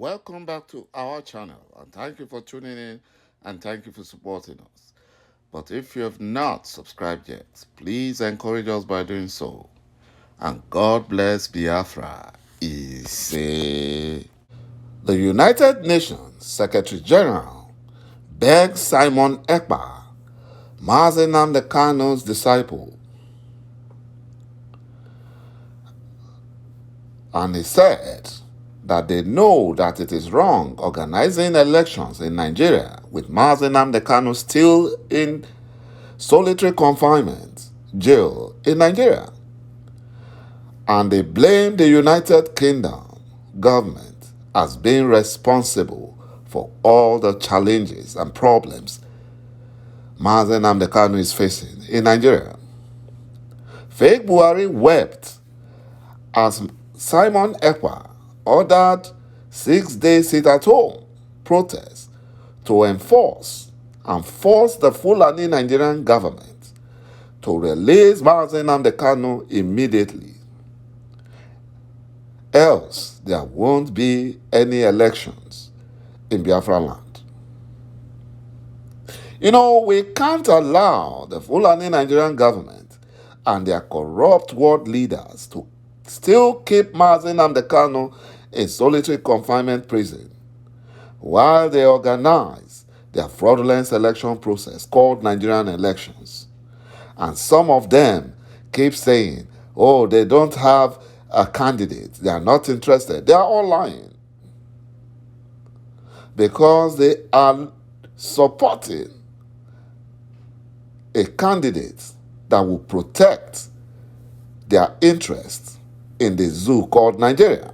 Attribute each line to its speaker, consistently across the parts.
Speaker 1: Welcome back to our channel, and thank you for tuning in and thank you for supporting us. But if you have not subscribed yet, please encourage us by doing so. And God bless Biafra. Ise. The United Nations Secretary General begged Simon EKPA, Mazi Nnamdi Kanu's disciple, and he said that they know that it is wrong organizing elections in Nigeria with Mazi Nnamdi Kanu still in solitary confinement, jail in Nigeria. And they blame the United Kingdom government as being responsible for all the challenges and problems Mazi Nnamdi Kanu is facing in Nigeria. Fake Buhari wept as Simon EKPA ordered 6-day sit-at-home protest to enforce and force the Fulani Nigerian government to release Mazi Nnamdi Kanu immediately. Else, there won't be any elections in Biafra land. We can't allow the Fulani Nigerian government and their corrupt world leaders to still keep Mazi Nnamdi Kanu in solitary confinement prison while they organize their fraudulent election process called Nigerian elections. And some of them keep saying, oh, they don't have a candidate, they are not interested. They are all lying because they are supporting a candidate that will protect their interests in the zoo called Nigeria.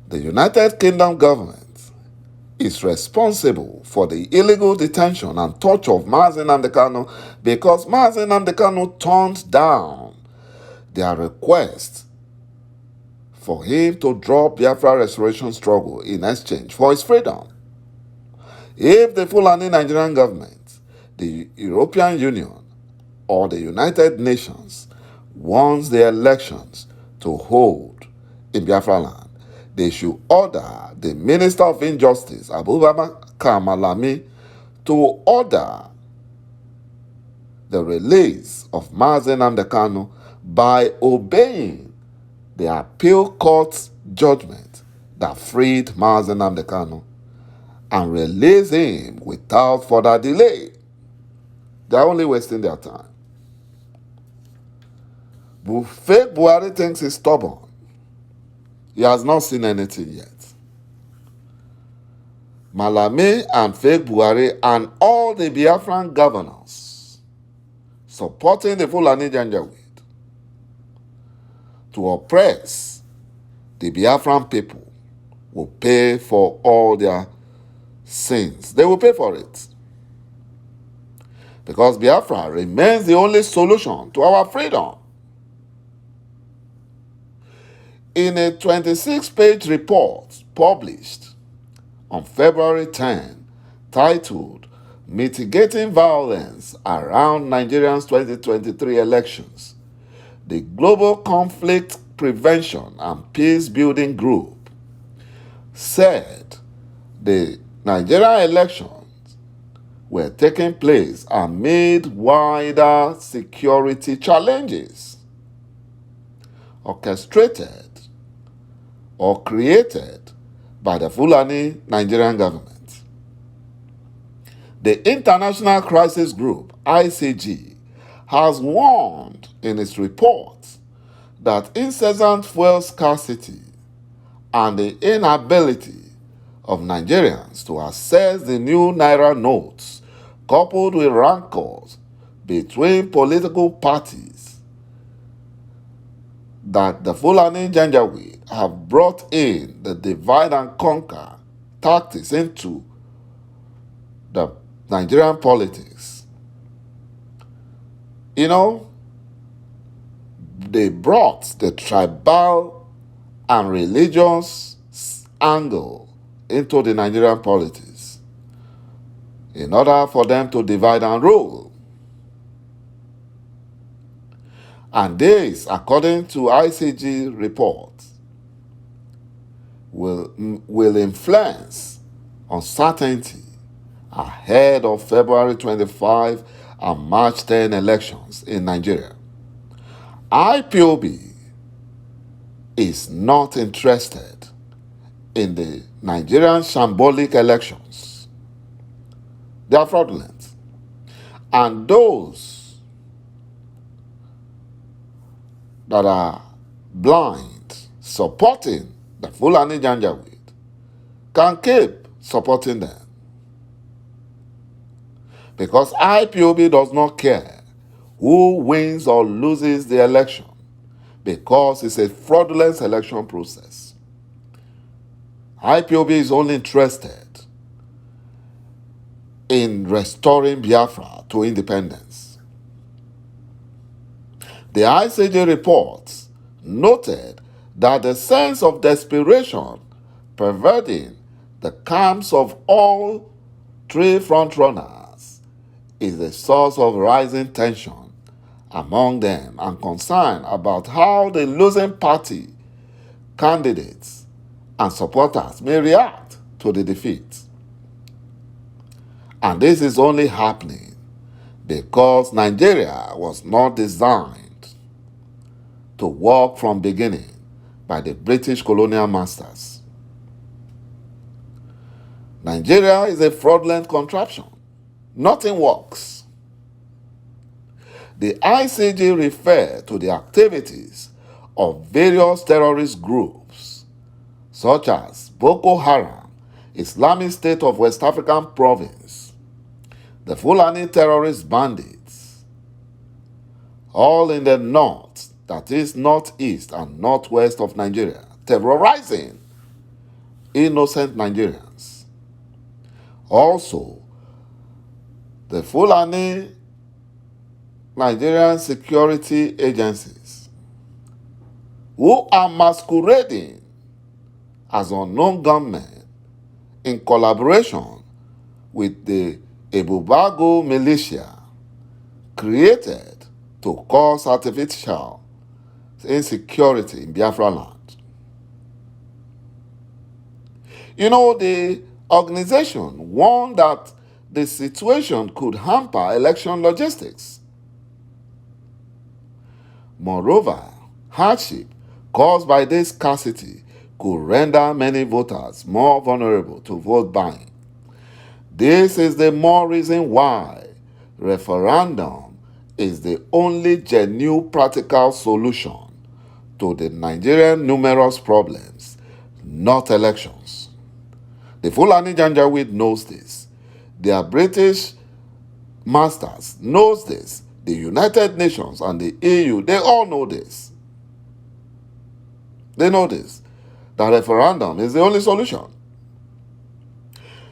Speaker 1: The United Kingdom government is responsible for the illegal detention and torture of Mazi Nnamdi Kanu because Mazi Nnamdi Kanu turned down their request for him to drop Biafra restoration struggle in exchange for his freedom. If the Fulani Nigerian government, the European Union, or the United Nations wants the elections to hold in Biafra land, they should order the Minister of Injustice, Abubakar Malami, to order the release of Mazi Nnamdi Kanu by obeying the appeal court's judgment that freed Mazi Nnamdi Kanu and release him without further delay. They're only wasting their time. But fake Buhari thinks he's stubborn. He has not seen anything yet. Malami and fake Buhari and all the Biafran governors supporting the Fulani JయొI귀 to oppress the Biafran people will pay for all their sins. They will pay for it. Because Biafra remains the only solution to our freedom. In a 26-page report published on February 10, titled Mitigating Violence Around Nigeria's 2023 Elections, the Global Conflict Prevention and Peace Building Group said the Nigerian elections were taking place amid wider security challenges orchestrated or created by the Fulani Nigerian government. The International Crisis Group, ICG, has warned in its report that incessant fuel scarcity and the inability of Nigerians to access the new Naira notes, coupled with rancors between political parties, that the Fulani JయొI귀 have brought in the divide and conquer tactics into the Nigerian politics. They brought the tribal and religious angle into the Nigerian politics in order for them to divide and rule. And this, according to ICG reports, will influence uncertainty ahead of February 25 and March 10 elections in Nigeria. IPOB is not interested in the Nigerian shambolic elections. They are fraudulent. And those that are blind supporting the Fulani Janjaweed can keep supporting them. Because IPOB does not care who wins or loses the election, because it's a fraudulent selection process. IPOB is only interested in restoring Biafra to independence. The ICJ reports noted that the sense of desperation pervading the camps of all three frontrunners is a source of rising tension among them and concern about how the losing party candidates and supporters may react to the defeat. And this is only happening because Nigeria was not designed to work from beginning by the British colonial masters. Nigeria is a fraudulent contraption. Nothing works. The ICJ referred to the activities of various terrorist groups such as Boko Haram, Islamic State of West African Province, the Fulani terrorist bandits, all in the north, that is northeast and northwest of Nigeria, terrorizing innocent Nigerians. Also, the Fulani Nigerian security agencies who are masquerading as unknown gunmen in collaboration with the Ebubago militia created to cause artificial insecurity in Biafra land. You know, the organization warned that the situation could hamper election logistics. Moreover, hardship caused by this scarcity could render many voters more vulnerable to vote buying. This is the more reason why referendum is the only genuine practical solution to the Nigerian numerous problems, not elections. The Fulani Janjaweed knows this. Their British masters knows this. The United Nations and the EU, they all know this. They know this. That referendum is the only solution.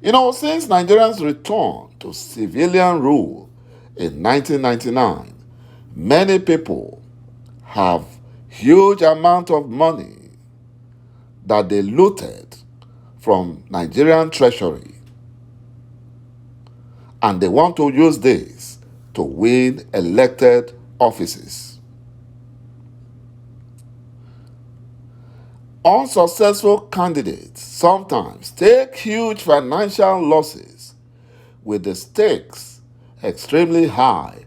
Speaker 1: You know, since Nigerians returned to civilian rule in 1999, many people have huge amount of money that they looted from Nigerian treasury. And they want to use this to win elected offices. Unsuccessful candidates sometimes take huge financial losses with the stakes extremely high.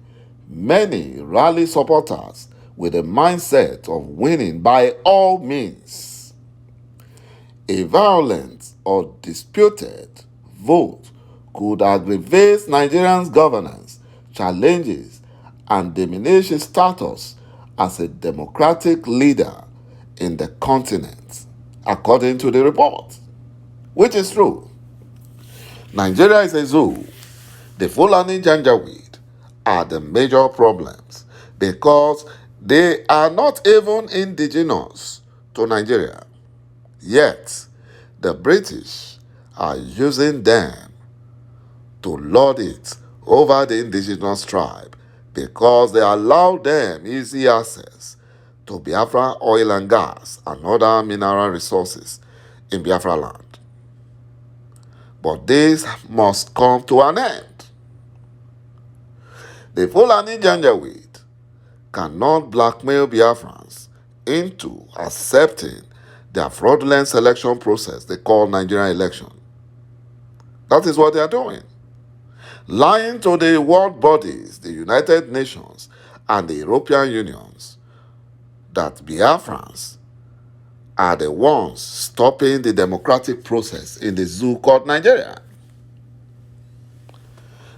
Speaker 1: Many rally supporters with a mindset of winning by all means. A violent or disputed vote could aggravate Nigerians' governance challenges and diminish its status as a democratic leader in the continent, according to the report, which is true. Nigeria is a zoo. The Fulani Janjaweed are the major problems because they are not even indigenous to Nigeria. Yet, the British are using them to lord it over the indigenous tribe because they allow them easy access to Biafra oil and gas and other mineral resources in Biafra land. But this must come to an end. The Fulani Janjaweed cannot blackmail Biafrans into accepting their fraudulent selection process they call Nigerian election. That is what they are doing. Lying to the world bodies, the United Nations, and the European Unions that Biafrans are the ones stopping the democratic process in the zoo called Nigeria.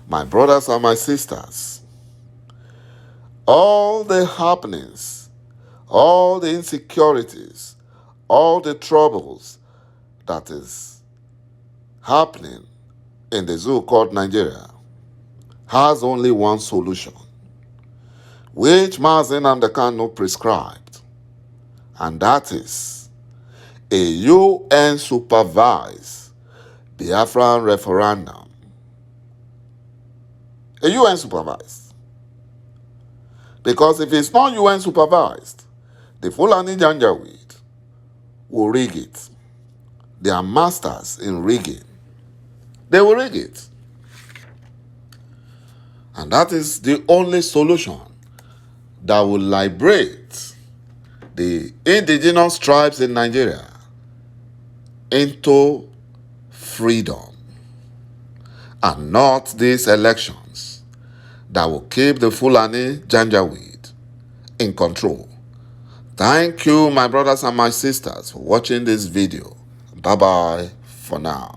Speaker 1: My brothers and my sisters, all the happenings, all the insecurities, all the troubles that is happening in the zoo called Nigeria has only one solution, which Mazi Nnamdi Kanu prescribed, and that is a UN-supervised Biafran referendum. A UN-supervised. Because if it's not UN-supervised, the Fulani Janjaweed will rig it. They are masters in rigging. They will rig it. And that is the only solution that will liberate the indigenous tribes in Nigeria into freedom, and not these elections that will keep the Fulani Janjaweed in control. Thank you, my brothers and my sisters, for watching this video. Bye-bye for now.